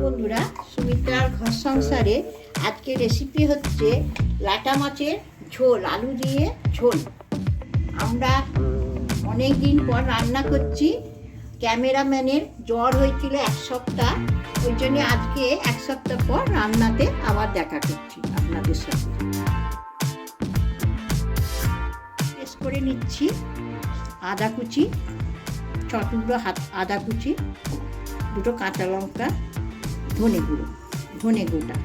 বন্ধুরা, সুমিত্রার ঘর সংসারে আজকে রেসিপি হচ্ছে লাটা মাছের ঝোল, আলু দিয়ে ঝোল। আমরা অনেক দিন পর রান্না করছি। ক্যামেরাম্যানের জ্বর হয়েছিল 1 সপ্তাহ, ওই জন্য আজকে 1 সপ্তাহ পর রান্নাতে আবার দেখা করছি আপনাদের সাথে। পেস্ট করে নিচ্ছি আদা কুচি, 6 টুকরো আদা কুচি, 2টো কাঁচা লঙ্কা, ধনে গোটা।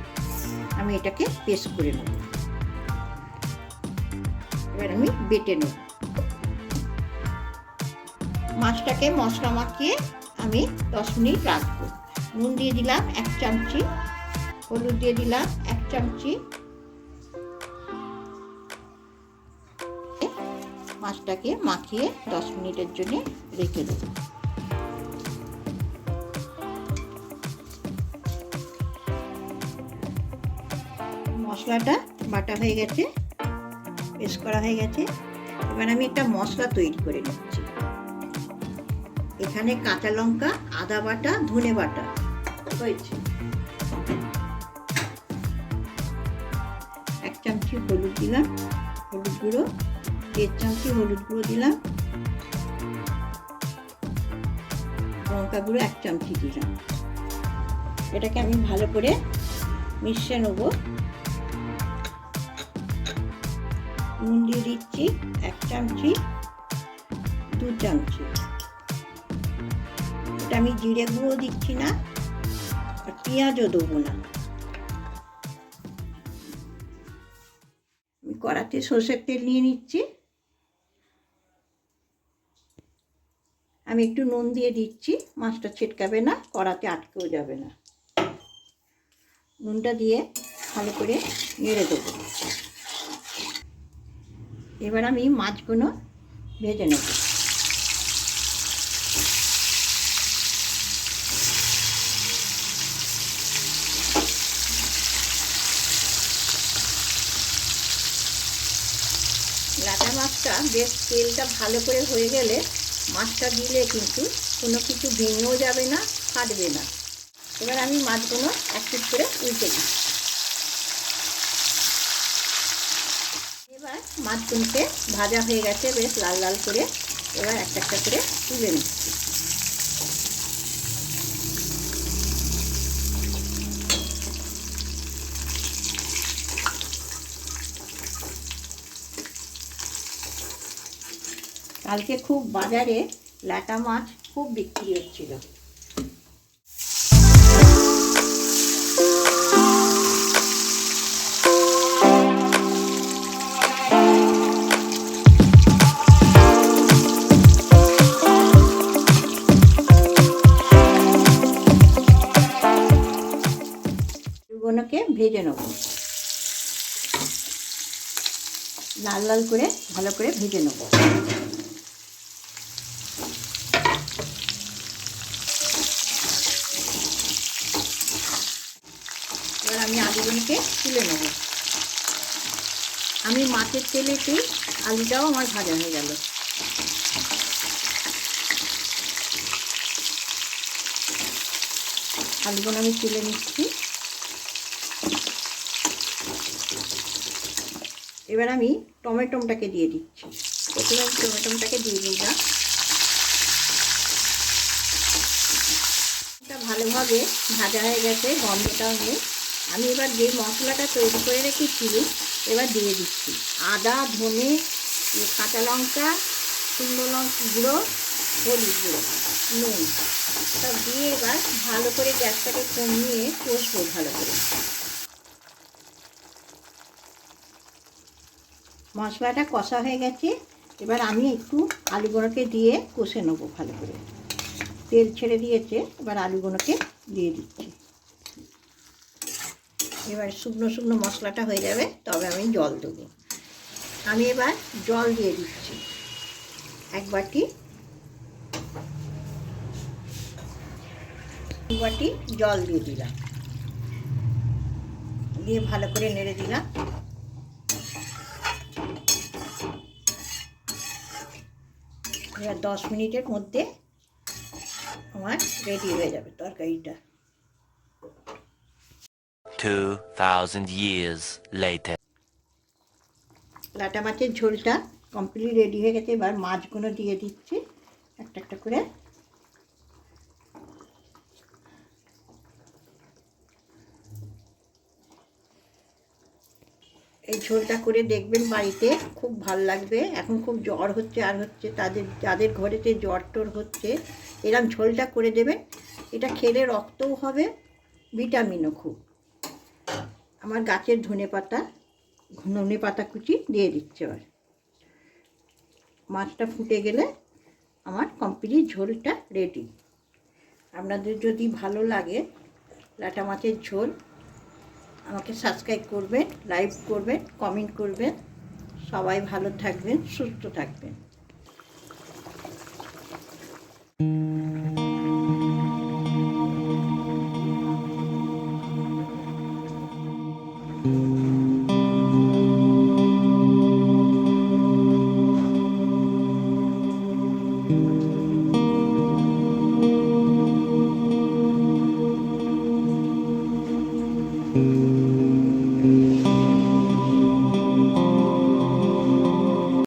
আমি এটাকে পেস্ট করে নেব। এবার আমি বেটে নেব। মাছটাকে মশলা মাখিয়ে আমি 10 মিনিট রাখবো। নুন দিয়ে দিলাম 1 চামচি, হলুদ দিয়ে দিলাম 1 চামচি। মাছটাকে মাখিয়ে 10 মিনিটের জন্য রেখে দেব। মশলাটা বাটা হয়ে গেছে, পেস্ট করা হয়ে গেছে। এবার আমি একটা মশলা তৈরি করে নিচ্ছি। এখানে কাঁচা লঙ্কা, আদা বাটা, ধনে বাটা হয়েছে। 1 চামচি হলুদ দিলাম, হলুদ গুঁড়ো 1.5 চামচি হলুদ গুঁড়ো দিলাম, লঙ্কা গুঁড়ো 1 চামচি দিলাম। এটাকে আমি ভালো করে মিশিয়ে নেব। নুন দিয়ে দিচ্ছি 1 চামচি, 2 চামচি। এটা আমি জিরে গুঁড়ো দিচ্ছি না, আর পেঁয়াজও দেবো না। আমি কড়াতে সরষের তেল নিয়ে নিচ্ছি। আমি একটু নুন দিয়ে দিচ্ছি, মাছটা ছিটকাবে না, কড়াতে আটকেও যাবে না। নুনটা দিয়ে ভালো করে নেড়ে দেবো। এবার আমি মাছগুলো ভেজে নেব। লাটা মাছটা বেশ তেলটা ভালো করে হয়ে গেলে মাছটা দিলে কিন্তু কোনো কিছু ভেঙেও যাবে না, ফাটবে না। এবার আমি মাছগুলো এক পিঠ করে উল্টে দিই। এবার মাছগুলোকে ভাজা হয়ে গেছে বেশ লাল লাল করে। এবার একটা একটা করে তুলে নিচ্ছি। কালকে খুব বাজারে লাটা মাছ খুব বিক্রি হচ্ছিল। এগুলোকে ভেজে নেব, লাল লাল করে ভালো করে ভেজে নেব। এবার আমি আলুগুলোকে তুলে নেব। আমি মাছের তেলেতেই আলুটাও আমার ভাজা হয়ে গেল। আলুগুলো আমি তুলে নিচ্ছি। এবার আমি টমেটোটাকে দিয়ে দিচ্ছি। প্রথমে আমি টমেটোটাকে দিয়ে দিলাম। এটা ভালোভাবে ভাজা হয়ে গেছে, গন্ধটাও নেই। আমি এবার যে মশলাটা তৈরি করে রেখেছি এবার দিয়ে দিচ্ছি। আদা, ধনে, কাঁচা লঙ্কা, শুকনো লঙ্কা গুঁড়ো, হলুদ গুঁড়ো, নুন সব দিয়ে এবার ভালো করে গ্যাসটাকে কমিয়ে কষবো ভালো করে। মশলাটা কষা হয়ে গেছে। এবার আমি একটু আলুগুলোকে দিয়ে কষে নেবো ভালো করে। তেল ছেড়ে দিয়েছে, এবার আলুগুলোকে দিয়ে দিচ্ছি। এবার শুকনো শুকনো মশলাটা হয়ে যাবে, তবে আমি জল দেবো। আমি এবার জল দিয়ে দিচ্ছি 1 বাটি, 2 বাটি জল দিয়ে দিলাম। দিয়ে ভালো করে নেড়ে দিলাম। এবার 10 মিনিটের মধ্যে আমার রেডি হয়ে যাবে তরকারিটা। 2000 years later. লাটা মাছের ঝোলটা কমপ্লিট রেডি হয়ে গেছে। এবার মাছগুলো দিয়ে দিচ্ছি একটা একটা করে। এই ঝোলটা করে দেখবেন বাড়িতে, খুব ভাল লাগবে। এখন খুব জ্বর হচ্ছে আর হচ্ছে, যাদের ঘরেতে জ্বর টর হচ্ছে এরম ঝোলটা করে দেবেন। এটা খেলে রক্তও হবে, ভিটামিনও খুব। আমার গাছের ধনে পাতা কুচি দিয়ে দিচ্ছে। এবার মাছটা ফুটে গেলে আমার কমপ্লিট ঝোলটা রেডি। আপনাদের যদি ভালো লাগে লাটা মাছের ঝোল, আমাকে সাবস্ক্রাইব করবেন, লাইক করবেন, কমেন্ট করবেন। সবাই ভালো থাকবেন, সুস্থ থাকবেন।